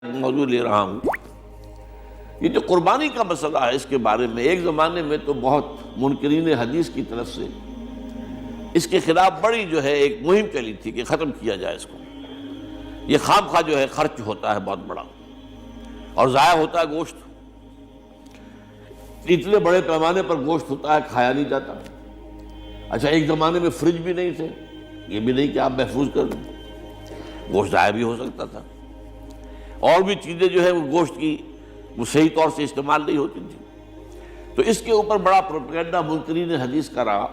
موضوع لے رہا ہوں۔ یہ جو قربانی کا مسئلہ ہے، اس کے بارے میں ایک زمانے میں تو بہت منکرین حدیث کی طرف سے اس کے خلاف بڑی جو ہے ایک مہم چلی تھی کہ ختم کیا جائے اس کو۔ یہ خام خواہ جو ہے خرچ ہوتا ہے بہت بڑا اور ضائع ہوتا ہے گوشت، اتنے بڑے پیمانے پر گوشت ہوتا ہے کھایا نہیں جاتا۔ اچھا، ایک زمانے میں فریج بھی نہیں تھے، یہ بھی نہیں کہ آپ محفوظ کر لیں، گوشت ضائع بھی ہو سکتا تھا، اور بھی چیزیں جو ہے وہ گوشت کی وہ صحیح طور سے استعمال نہیں ہوتی تھی۔ تو اس کے اوپر بڑا پروپیگنڈا منکرین حدیث کا رہا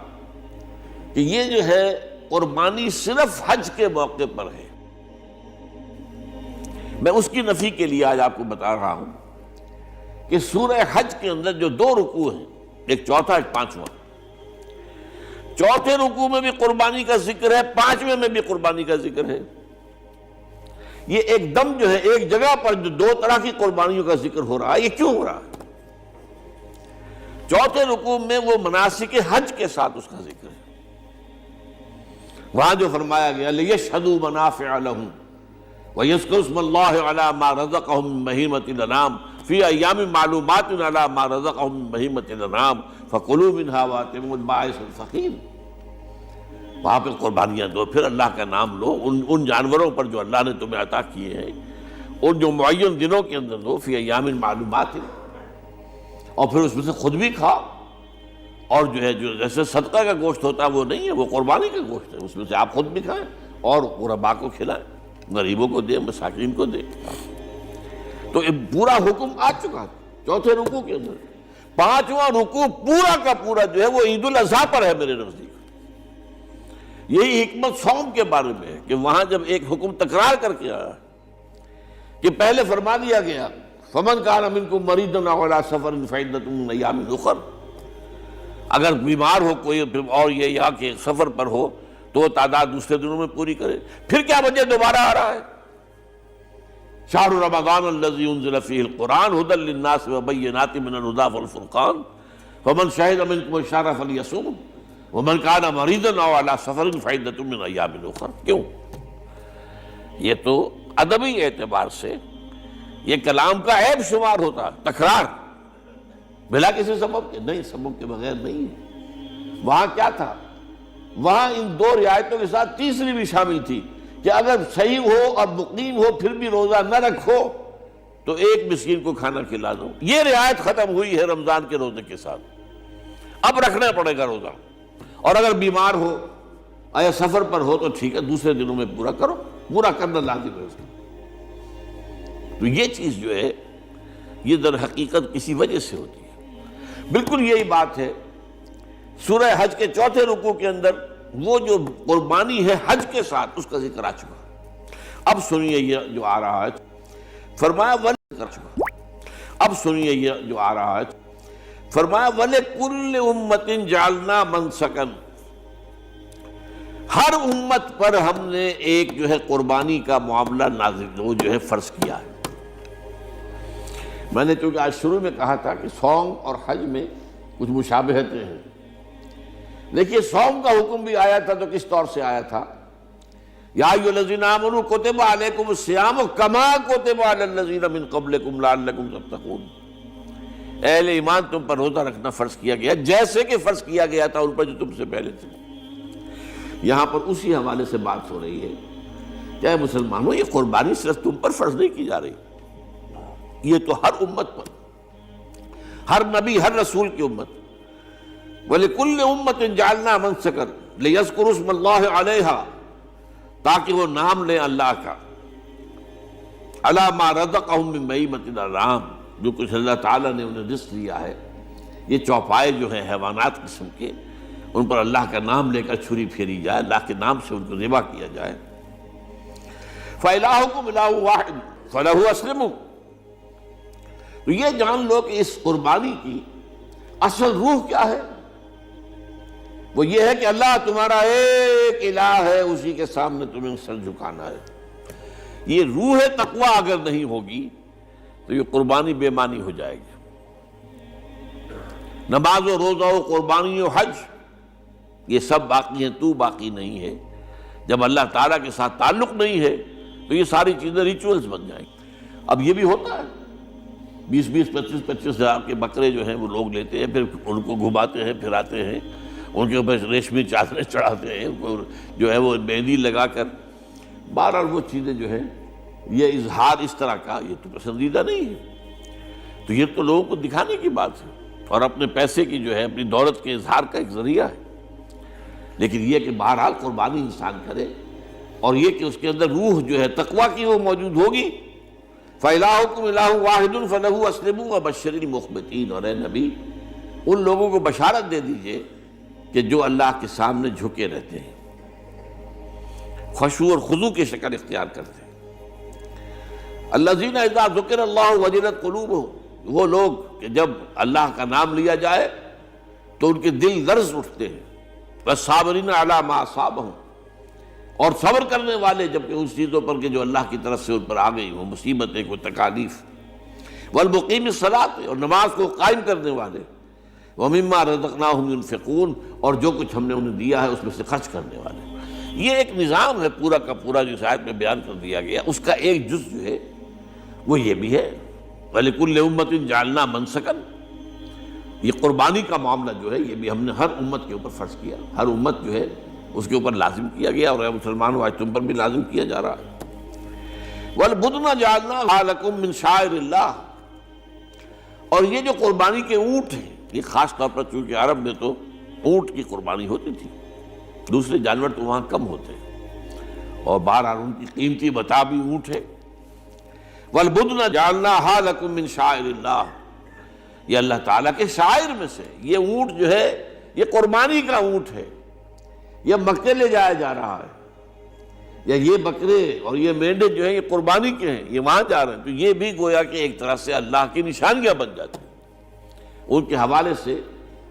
کہ یہ جو ہے قربانی صرف حج کے موقع پر ہے۔ میں اس کی نفی کے لیے آج آپ کو بتا رہا ہوں کہ سورہ حج کے اندر جو دو رکوع ہیں، ایک چوتھا ایک پانچواں، چوتھے رکوع میں بھی قربانی کا ذکر ہے، پانچویں میں بھی قربانی کا ذکر ہے۔ یہ ایک دم جو ہے ایک جگہ پر جو دو طرح کی قربانیوں کا ذکر ہو رہا ہے، یہ کیوں ہو رہا ہے؟ چوتھے رکوع میں وہ مناسک حج کے ساتھ اس کا ذکر ہے، وہاں جو فرمایا گیا لِيَشْهَدُوا مَنَافِعَ لَهُمْ وَيَذْكُرُوا اسْمَ اللَّهِ عَلَىٰ مَا رَزَقَهُم مِّن بَهِيمَةِ الْأَنْعَامِ فِي أَيَّامٍ مَّعْلُومَاتٍ عَلَىٰ مَا رَزَقَهُم مِّن بَهِيمَةِ الْأَنْعَامِ فَكُلُوا مِنْهَا وَأَطْعِمُوا الْبَائِسَ الْفَقِيرَ۔ وہاں پہ قربانیاں دو، پھر اللہ کا نام لو ان جانوروں پر جو اللہ نے تمہیں عطا کیے ہیں، ان جو معین دنوں کے اندر دو، فی ایام معلومات، اور پھر اس میں سے خود بھی کھاؤ، اور جو ہے جو جیسے صدقہ کا گوشت ہوتا ہے وہ نہیں ہے، وہ قربانی کا گوشت ہے، اس میں سے آپ خود بھی کھائیں اور غرباء کو کھلائیں، غریبوں کو دیں، مساکین کو دیں۔ تو یہ پورا حکم آ چکا ہے چوتھے رکوع کے اندر۔ پانچواں رکوع پورا کا پورا جو ہے وہ عید الاضحیٰ پر ہے میرے نزدیک۔ یہی حکمت صوم کے بارے میں ہے کہ وہاں جب ایک حکم تکرار کر کے آیا کہ پہلے فرما دیا گیا فَمَنْ كَانَ مِنْكُمْ مَرِيضًا أَوْ عَلَىٰ سَفَرٍ فَعِدَّةٌ مِّنْ أَيَّامٍ أُخَرَ، اگر بیمار ہو کوئی اور یہ یا کہ سفر پر ہو تو وہ تعداد دوسرے دنوں میں پوری کرے۔ پھر کیا وجہ دوبارہ آ رہا ہے؟ شَهْرُ رَمَضَانَ الَّذِي أُنزِلَ فِيهِ الْقُرْآنُ هُدًى لِّلنَّاسِ وَبَيِّنَاتٍ مِّنَ الْهُدَىٰ وَالْفُرْقَانِ فَمَنْ شَهِدَ مِنْكُمُ الشَّهْرَ فَلْيَصُمْهُ وَمَنْ كَانَ مَرِيضًا أَوْ عَلَىٰ سَفَرٍ فَعِدَّةٌ مِّنْ أَيَّامٍ أُخَرَ۔ کیوں؟ یہ تو ادبی اعتبار سے یہ کلام کا عیب شمار ہوتا ہے، تکرار بلا کسی سبب کے، نہیں، سبب کے بغیر نہیں ہے۔ وہاں کیا تھا؟ وہاں ان دو رعایتوں کے ساتھ تیسری بھی شامل تھی کہ اگر صحیح ہو اور مقیم ہو پھر بھی روزہ نہ رکھو تو ایک مسکین کو کھانا کھلا دو۔ یہ رعایت ختم ہوئی ہے رمضان کے روزے کے ساتھ، اب رکھنا پڑے گا روزہ، اور اگر بیمار ہو یا سفر پر ہو تو ٹھیک ہے، دوسرے دنوں میں پورا کرو، پورا کرنا لازم ہے اس کا۔ تو یہ چیز جو ہے یہ در حقیقت کسی وجہ سے ہوتی ہے۔ بالکل یہی بات ہے سورہ حج کے چوتھے رکوع کے اندر، وہ جو قربانی ہے حج کے ساتھ اس کا ذکر آ چکا۔ اب سنیے یہ جو آ رہا ہے، فرمایا اب سنیے یہ جو آ رہا ہے، فرمایا وَلِكُلِّ أُمَّةٍ جَعَلْنَا مَنْسَكًا، ہر امت پر ہم نے ایک جو ہے قربانی کا معاملہ نازل وہ جو ہے فرض کیا ہے۔ میں نے چونکہ آج شروع میں کہا تھا کہ صوم اور حج میں کچھ مشابہتیں ہیں، دیکھیے صوم کا حکم بھی آیا تھا تو کس طور سے آیا تھا؟ یا ایھا الذین آمنوا کتب علیکم الصیام کما کتب علی الذین من قبلکم لعلکم تتقون، اہل ایمان تم پر روزہ رکھنا فرض کیا گیا جیسے کہ فرض کیا گیا تھا ان پر جو تم سے پہلے تھے۔ یہاں پر اسی حوالے سے بات ہو رہی ہے کہ اے مسلمانوں، یہ قربانی صرف تم پر فرض نہیں کی جا رہی، یہ تو ہر امت پر، ہر نبی ہر رسول کی امت۔ وَلِكُلِّ أُمَّةٍ جَعَلْنَا مَنْسَكًا لِيَذْكُرُوا اسْمَ اللَّهِ عَلَيْهَا، تاکہ وہ نام لیں اللہ کا، عَلَىٰ مَا رَزَقَهُم مِّن بَهِيمَةِ الْأَنْعَامِ، جو کچھ اللہ تعالیٰ نے انہیں رزق دیا ہے۔ یہ چوپائے جو ہیں حیوانات قسم کے، ان پر اللہ کا نام لے کر چھری پھیری جائے، اللہ کے نام سے ان کو ذبح کیا جائے۔ فَإِلَٰهُكُمْ إِلَٰهٌ وَاحِدٌ فَلَهُ أَسْلِمُوا، تو یہ جان لو کہ اس قربانی کی اصل روح کیا ہے؟ وہ یہ ہے کہ اللہ تمہارا ایک الہ ہے، اسی کے سامنے تمہیں سر جھکانا ہے۔ یہ روح تقویٰ اگر نہیں ہوگی تو یہ قربانی بے معنی ہو جائے گی۔ نماز و روزہ و قربانی و حج یہ سب باقی ہیں، تو باقی نہیں ہے۔ جب اللہ تعالیٰ کے ساتھ تعلق نہیں ہے تو یہ ساری چیزیں ریچولز بن جائیں گی۔ اب یہ بھی ہوتا ہے، 20 25 ہزار کے بکرے جو ہیں وہ لوگ لیتے ہیں، پھر ان کو گھماتے ہیں پھراتے ہیں، ان کے اوپر ریشمی چادریں چڑھاتے ہیں، ان کو جو ہے وہ مہندی لگا کر، بہرحال وہ چیزیں جو ہیں یہ اظہار اس طرح کا یہ تو پسندیدہ نہیں ہے، تو یہ تو لوگوں کو دکھانے کی بات ہے اور اپنے پیسے کی جو ہے اپنی دولت کے اظہار کا ایک ذریعہ ہے۔ لیکن یہ کہ بہرحال قربانی انسان کرے اور یہ کہ اس کے اندر روح جو ہے تقویٰ کی وہ موجود ہوگی۔ فَإِلَٰهُكُمْ إِلَٰهٌ وَاحِدٌ فَلَهُ أَسْلِمُوا وَبَشِّرِ الْمُخْبِتِينَ، اور اے نبی ان لوگوں کو بشارت دے دیجئے کہ جو اللہ کے سامنے جھکے رہتے ہیں، خشوع اور خضوع کی شکل اختیار کرتے ہیں۔ الَّذِينَ إِذَا ذُكِرَ اللَّهُ وَجِلَتْ قُلُوبُهُمْ، وہ لوگ کہ جب اللہ کا نام لیا جائے تو ان کے دل لرز اٹھتے ہیں۔ وَالصَّابِرِينَ عَلَىٰ مَا أَصَابَهُمْ، اور صبر کرنے والے جبکہ اس چیزوں پر کہ جو اللہ کی طرف سے ان پر آ گئی، وہ مصیبتیں، کوئی تکالیف۔ والمقیم الصلاۃ، اور نماز کو قائم کرنے والے۔ ومما رزقناہم ينفقون، اور جو کچھ ہم نے انہیں دیا ہے اس میں سے خرچ کرنے والے۔ یہ ایک نظام ہے پورا کا پورا جو اس آیت میں بیان کر دیا گیا، اس کا ایک جز جو ہے وہ یہ بھی ہے وَلِكُلِّ أُمَّةٍ جَعَلْنَا مَنسَكًا، یہ قربانی کا معاملہ جو ہے یہ بھی ہم نے ہر امت کے اوپر فرض کیا، ہر امت جو ہے اس کے اوپر لازم کیا گیا، اور اے مسلمانوں آج تم پر بھی لازم کیا جا رہا ہے۔ وَالْبُدْنَ جَعَلْنَاهَا لَكُم مِّن شَعَائِرِ اللَّهِ، اور یہ جو قربانی کے اونٹ ہیں، یہ خاص طور پر چونکہ عرب میں تو اونٹ کی قربانی ہوتی تھی، دوسرے جانور تو وہاں کم ہوتے ہیں، اور بہرحال ان کی قیمتی متاع بھی اونٹ ہے۔ وَالْبُدْنَ جَعَلْنَاهَا لَكُم مِّن شَعَائِرِ اللَّهِ، یہ اللہ تعالیٰ کے شعائر میں سے یہ اونٹ جو ہے یہ قربانی کا اونٹ ہے، یہ مکے لے جایا جا رہا ہے، یا یہ بکرے اور یہ مینڈے جو ہیں یہ قربانی کے ہیں، یہ وہاں جا رہے ہیں، تو یہ بھی گویا کہ ایک طرح سے اللہ کی نشانیاں بن جاتی ہیں۔ ان کے حوالے سے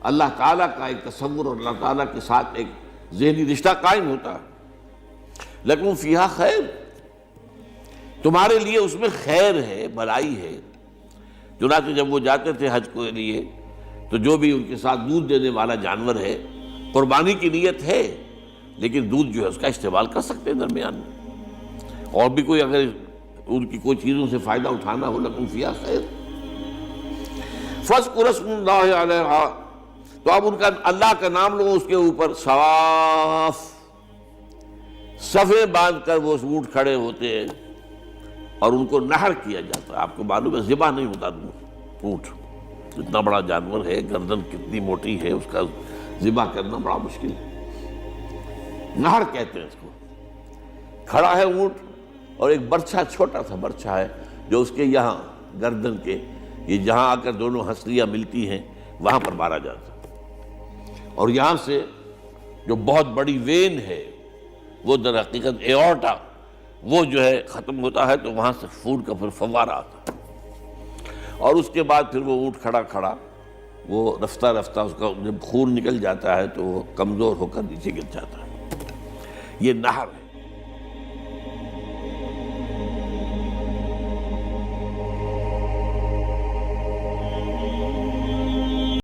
اللہ تعالیٰ کا ایک تصور اور اللہ تعالیٰ کے ساتھ ایک ذہنی رشتہ قائم ہوتا ہے۔ لیکن فیہا خیر، تمہارے لیے اس میں خیر ہے، بھلائی ہے۔ چنانچہ جب وہ جاتے تھے حج کے لیے تو جو بھی ان کے ساتھ دودھ دینے والا جانور ہے، قربانی کی نیت ہے لیکن دودھ جو ہے اس کا استعمال کر سکتے ہیں درمیان میں، اور بھی کوئی اگر ان کی کوئی چیزوں سے فائدہ اٹھانا ہو، لکم فیہا خیر۔ فاذکروا اسم اللہ علیہا، تو اب ان کا اللہ کا نام لو اس کے اوپر، صواف، صفیں باندھ کر وہ اونٹ کھڑے ہوتے ہیں اور ان کو نحر کیا جاتا ہے۔ آپ کو معلوم ہے ذبح نہیں ہوتا اونٹ، اتنا بڑا جانور ہے، گردن کتنی موٹی ہے، اس کا ذبح کرنا بڑا مشکل ہے۔ نہر کہتے ہیں اس کو۔ کھڑا ہے اونٹ اور ایک برچھا، چھوٹا سا برچھا ہے جو اس کے یہاں گردن کے یہ جہاں آ کر دونوں ہنسلیاں ملتی ہیں وہاں پر مارا جاتا ہے، اور یہاں سے جو بہت بڑی وین ہے وہ در حقیقت ایورٹا، وہ جو ہے ختم ہوتا ہے، تو وہاں سے خون کا پھر فوارہ آتا ہے، اور اس کے بعد پھر وہ اونٹ کھڑا کھڑا وہ رفتہ رفتہ اس کا جب خون نکل جاتا ہے تو وہ کمزور ہو کر نیچے گر جاتا ہے۔ یہ نہر ہے۔